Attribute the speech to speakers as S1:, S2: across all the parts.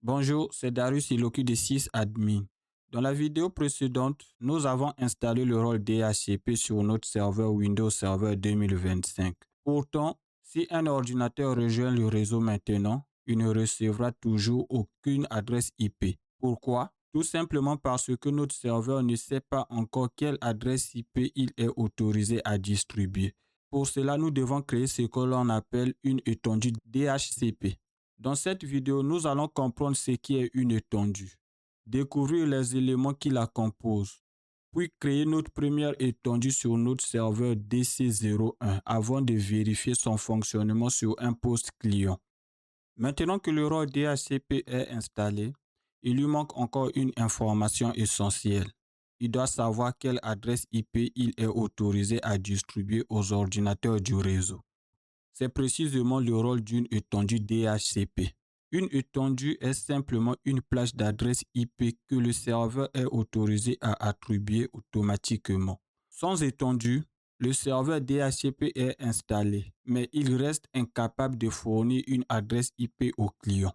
S1: Bonjour, c'est Darius Iloki de sysadmin. Dans la vidéo précédente, nous avons installé le rôle DHCP sur notre serveur Windows Server 2025. Pourtant, si un ordinateur rejoint le réseau maintenant, il ne recevra toujours aucune adresse IP. Pourquoi? Tout simplement parce que notre serveur ne sait pas encore quelle adresse IP il est autorisé à distribuer. Pour cela, nous devons créer ce que l'on appelle une étendue DHCP. Dans cette vidéo, nous allons comprendre ce qui est une étendue, découvrir les éléments qui la composent, puis créer notre première étendue sur notre serveur DC01 avant de vérifier son fonctionnement sur un poste client. Maintenant que le rôle DHCP est installé, il lui manque encore une information essentielle. Il doit savoir quelle adresse IP il est autorisé à distribuer aux ordinateurs du réseau. C'est précisément le rôle d'une étendue DHCP. Une étendue est simplement une plage d'adresse IP que le serveur est autorisé à attribuer automatiquement. Sans étendue, le serveur DHCP est installé, mais il reste incapable de fournir une adresse IP au client.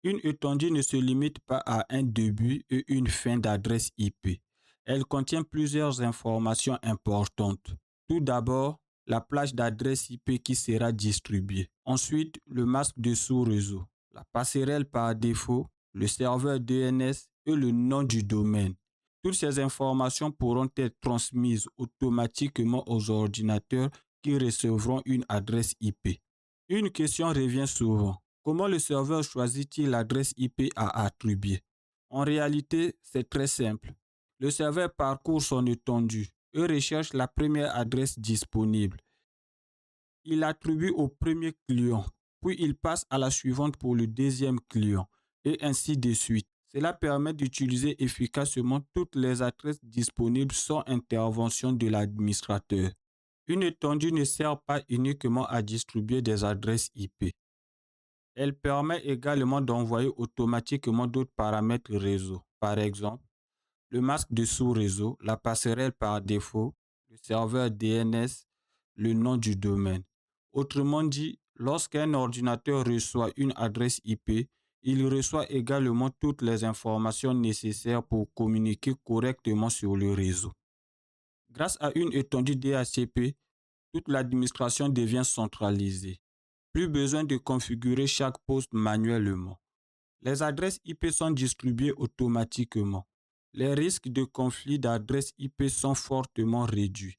S1: Une étendue ne se limite pas à un début et une fin d'adresse IP. Elle contient plusieurs informations importantes. Tout d'abord, la plage d'adresse IP qui sera distribuée. Ensuite, le masque de sous-réseau, la passerelle par défaut, le serveur DNS et le nom du domaine. Toutes ces informations pourront être transmises automatiquement aux ordinateurs qui recevront une adresse IP. Une question revient souvent. Comment le serveur choisit-il l'adresse IP à attribuer? En réalité, c'est très simple. Le serveur parcourt son étendue et recherche la première adresse disponible. Il attribue au premier client, puis il passe à la suivante pour le deuxième client, et ainsi de suite. Cela permet d'utiliser efficacement toutes les adresses disponibles sans intervention de l'administrateur. Une étendue ne sert pas uniquement à distribuer des adresses IP. Elle permet également d'envoyer automatiquement d'autres paramètres réseau. Par exemple, le masque de sous-réseau, la passerelle par défaut, le serveur DNS, le nom du domaine. Autrement dit, lorsqu'un ordinateur reçoit une adresse IP, il reçoit également toutes les informations nécessaires pour communiquer correctement sur le réseau. Grâce à une étendue DHCP, toute l'administration devient centralisée. Plus besoin de configurer chaque poste manuellement. Les adresses IP sont distribuées automatiquement. Les risques de conflit d'adresses IP sont fortement réduits.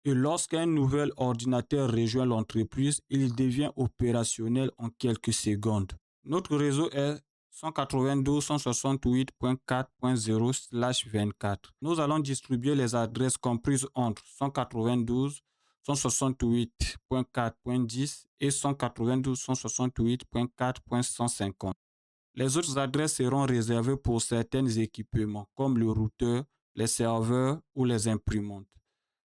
S1: Et lorsqu'un nouvel ordinateur rejoint l'entreprise, il devient opérationnel en quelques secondes. Notre réseau est 192.168.4.0/24. Nous allons distribuer les adresses comprises entre 192, 168.4.10 et 192.168.4.150. Les autres adresses seront réservées pour certains équipements comme le routeur, les serveurs ou les imprimantes.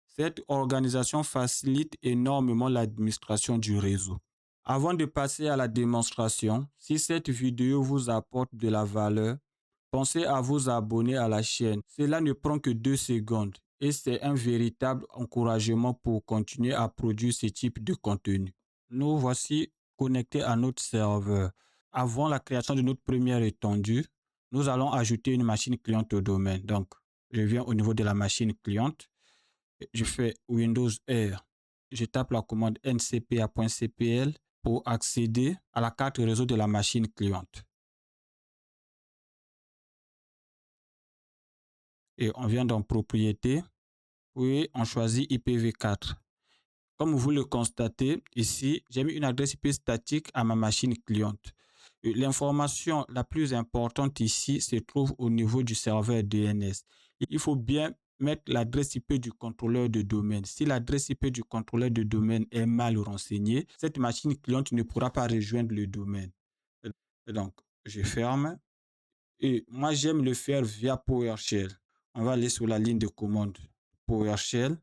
S1: Cette organisation facilite énormément l'administration du réseau. Avant de passer à la démonstration, si cette vidéo vous apporte de la valeur, pensez à vous abonner à la chaîne. Cela ne prend que 2 secondes et c'est un véritable encouragement pour continuer à produire ce type de contenu. Nous voici connectés à notre serveur. Avant la création de notre première étendue, nous allons ajouter une machine cliente au domaine. Donc, je viens au niveau de la machine cliente. Je fais Windows R. Je tape la commande ncpa.cpl pour accéder à la carte réseau de la machine cliente. Et on vient dans Propriétés, puis on choisit IPv4. Comme vous le constatez ici, j'ai mis une adresse IP statique à ma machine cliente. L'information la plus importante ici se trouve au niveau du serveur DNS. Il faut bien mettre l'adresse IP du contrôleur de domaine. Si l'adresse IP du contrôleur de domaine est mal renseignée, cette machine cliente ne pourra pas rejoindre le domaine. Et donc, je ferme. Et moi, j'aime le faire via PowerShell. On va aller sur la ligne de commande PowerShell.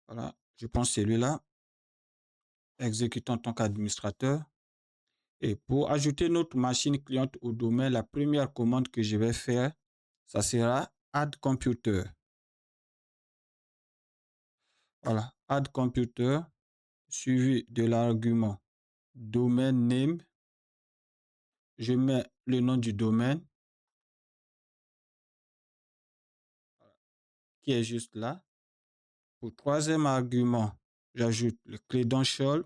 S1: Voilà, je prends celui-là, exécuter en tant qu'administrateur. Et pour ajouter notre machine cliente au domaine, la première commande que je vais faire, ça sera Add Computer. Voilà, add computer, suivi de l'argument domaine name. Je mets le nom du domaine qui est juste là. Pour troisième argument, j'ajoute le credential.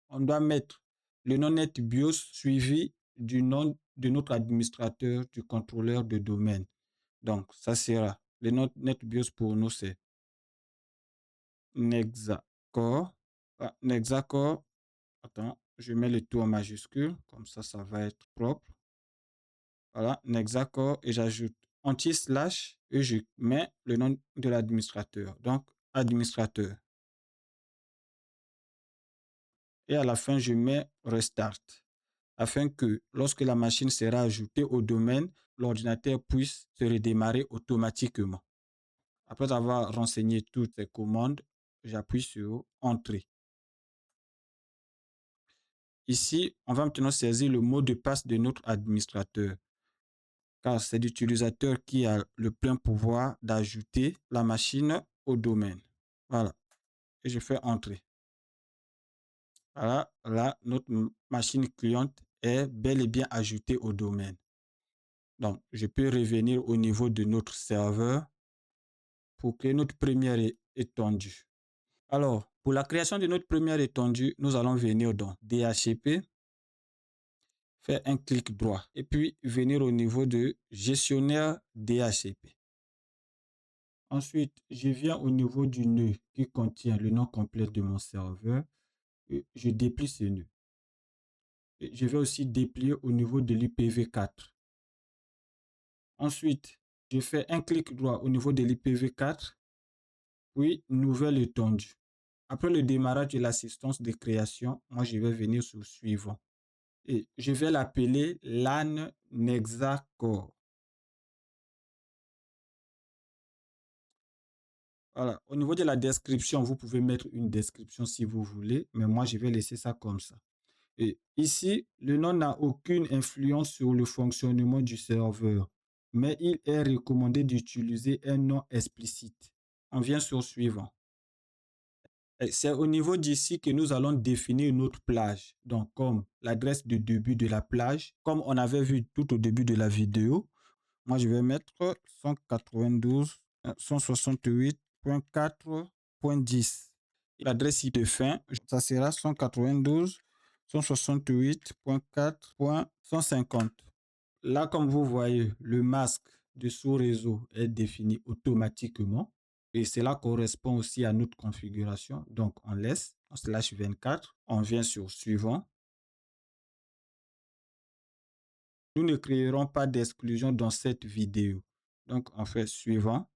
S1: On doit mettre le nom NetBIOS suivi du nom de notre administrateur, du contrôleur de domaine. Donc, ça sera le nom NetBIOS pour nous, c'est Nexacore. Ah, Nexacore. Attends, je mets le tout en majuscule, comme ça va être propre. Voilà, Nexacore, et j'ajoute anti-slash et je mets le nom de l'administrateur. Donc, administrateur. Et à la fin, je mets restart afin que lorsque la machine sera ajoutée au domaine, l'ordinateur puisse se redémarrer automatiquement. Après avoir renseigné toutes ces commandes, j'appuie sur Entrée. Ici, on va maintenant saisir le mot de passe de notre administrateur, car c'est l'utilisateur qui a le plein pouvoir d'ajouter la machine au domaine. Voilà, et je fais Entrée. Voilà, là, notre machine cliente est bel et bien ajoutée au domaine. Donc, je peux revenir au niveau de notre serveur pour créer notre première étendue. Alors, pour la création de notre première étendue, nous allons venir dans DHCP, faire un clic droit et puis venir au niveau de gestionnaire DHCP. Ensuite, je viens au niveau du nœud qui contient le nom complet de mon serveur. Et je déplie ce nœud. Et je vais aussi déplier au niveau de l'IPv4. Ensuite, je fais un clic droit au niveau de l'IPv4, puis nouvelle étendue. Après le démarrage de l'assistance de création, moi je vais venir sur suivant. Et je vais l'appeler LAN Nexacore. Voilà. Au niveau de la description, vous pouvez mettre une description si vous voulez, mais moi je vais laisser ça comme ça. Et ici, le nom n'a aucune influence sur le fonctionnement du serveur, mais il est recommandé d'utiliser un nom explicite. On vient sur suivant. C'est au niveau d'ici que nous allons définir une autre plage. Donc, comme l'adresse de début de la plage, comme on avait vu tout au début de la vidéo, moi je vais mettre 192, 168.4.10. L'adresse de fin, ça sera 192, 168.4.150. Là, comme vous voyez, le masque de sous-réseau est défini automatiquement et cela correspond aussi à notre configuration. Donc, on laisse en /24, on vient sur suivant. Nous ne créerons pas d'exclusion dans cette vidéo. Donc, on fait suivant.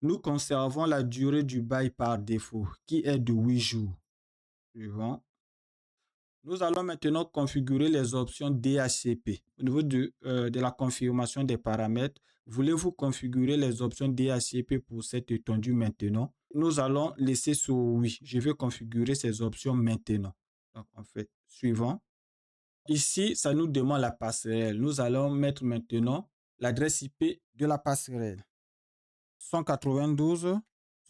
S1: Nous conservons la durée du bail par défaut qui est de 8 jours. Suivant. Nous allons maintenant configurer les options DHCP. Au niveau de la confirmation des paramètres, voulez-vous configurer les options DHCP pour cette étendue maintenant? Nous allons laisser sur oui. Je vais configurer ces options maintenant. Donc, on fait suivant. Ici, ça nous demande la passerelle. Nous allons mettre maintenant l'adresse IP de la passerelle. 192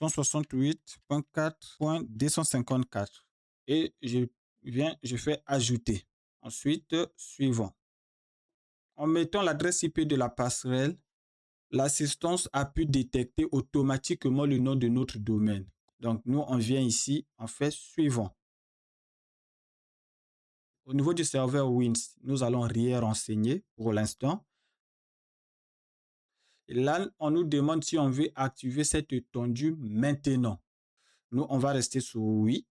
S1: 168.4.254. Et je fais ajouter. Ensuite, suivant. En mettant l'adresse IP de la passerelle, l'assistance a pu détecter automatiquement le nom de notre domaine. Donc, nous, on vient ici, on fait suivant. Au niveau du serveur Wins, nous allons rien renseigner pour l'instant. Là, on nous demande si on veut activer cette étendue maintenant. Nous, on va rester sur oui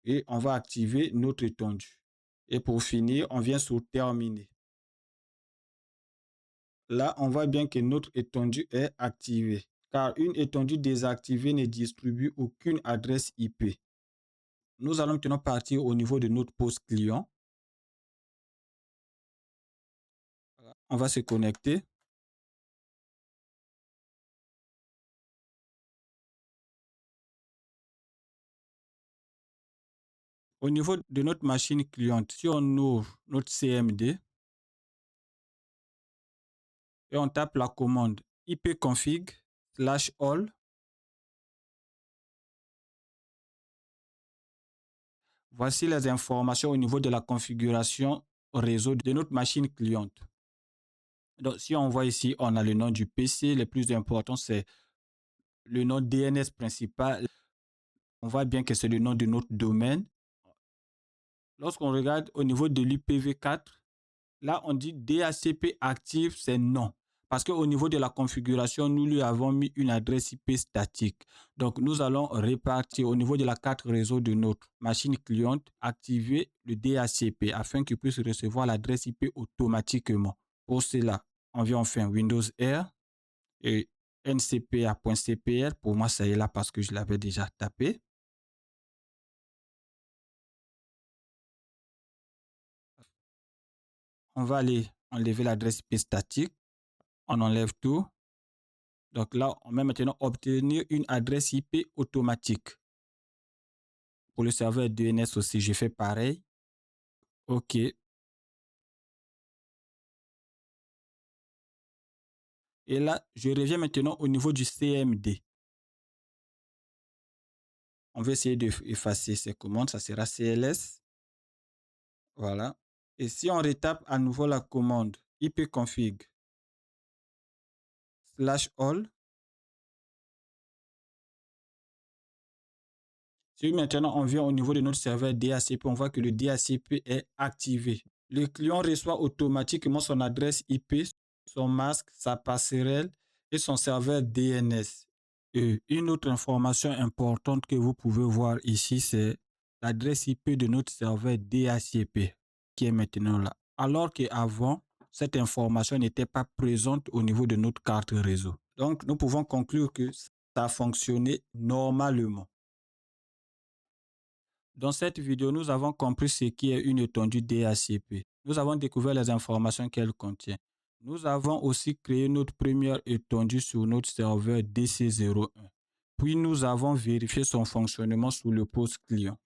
S1: et on va activer notre étendue. Et pour finir, on vient sur terminer. Là, on voit bien que notre étendue est activée, car une étendue désactivée ne distribue aucune adresse IP. Nous allons maintenant partir au niveau de notre poste client. On va se connecter. Au niveau de notre machine cliente, si on ouvre notre CMD et on tape la commande ipconfig/all. Voici les informations au niveau de la configuration réseau de notre machine cliente. Donc, si on voit ici, on a le nom du PC. Le plus important, c'est le nom DNS principal. On voit bien que c'est le nom de notre domaine. Lorsqu'on regarde au niveau de l'IPv4, là, on dit DHCP active, c'est non. Parce qu'au niveau de la configuration, nous lui avons mis une adresse IP statique. Donc, nous allons répartir au niveau de la carte réseau de notre machine cliente, activer le DHCP afin qu'il puisse recevoir l'adresse IP automatiquement. Pour cela, on vient faire Windows R et ncpa.cpl. Pour moi, ça est là parce que je l'avais déjà tapé. On va aller enlever l'adresse IP statique. On enlève tout. Donc là, on va maintenant obtenir une adresse IP automatique. Pour le serveur DNS aussi, je fais pareil. OK. Et là, je reviens maintenant au niveau du CMD. On va essayer d'effacer ces commandes. Ça sera CLS. Voilà. Et si on retape à nouveau la commande ipconfig/all, si maintenant on vient au niveau de notre serveur DHCP, on voit que le DHCP est activé. Le client reçoit automatiquement son adresse IP, son masque, sa passerelle et son serveur DNS. Et une autre information importante que vous pouvez voir ici, c'est l'adresse IP de notre serveur DHCP qui est maintenant là. Alors qu'avant, cette information n'était pas présente au niveau de notre carte réseau. Donc, nous pouvons conclure que ça a fonctionné normalement. Dans cette vidéo, nous avons compris ce qui est une étendue DHCP. Nous avons découvert les informations qu'elle contient. Nous avons aussi créé notre première étendue sur notre serveur DC01. Puis nous avons vérifié son fonctionnement sous le poste client.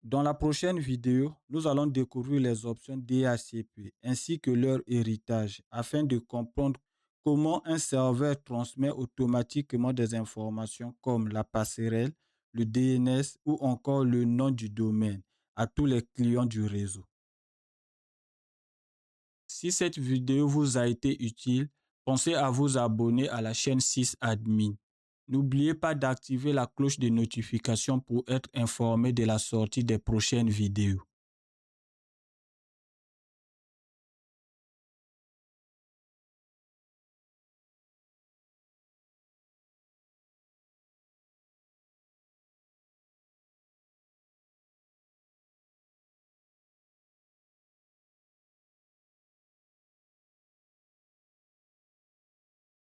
S1: Dans la prochaine vidéo, nous allons découvrir les options DHCP ainsi que leur héritage afin de comprendre comment un serveur transmet automatiquement des informations comme la passerelle, le DNS ou encore le nom du domaine à tous les clients du réseau. Si cette vidéo vous a été utile, pensez à vous abonner à la chaîne Sysadmin. N'oubliez pas d'activer la cloche de notification pour être informé de la sortie des prochaines vidéos.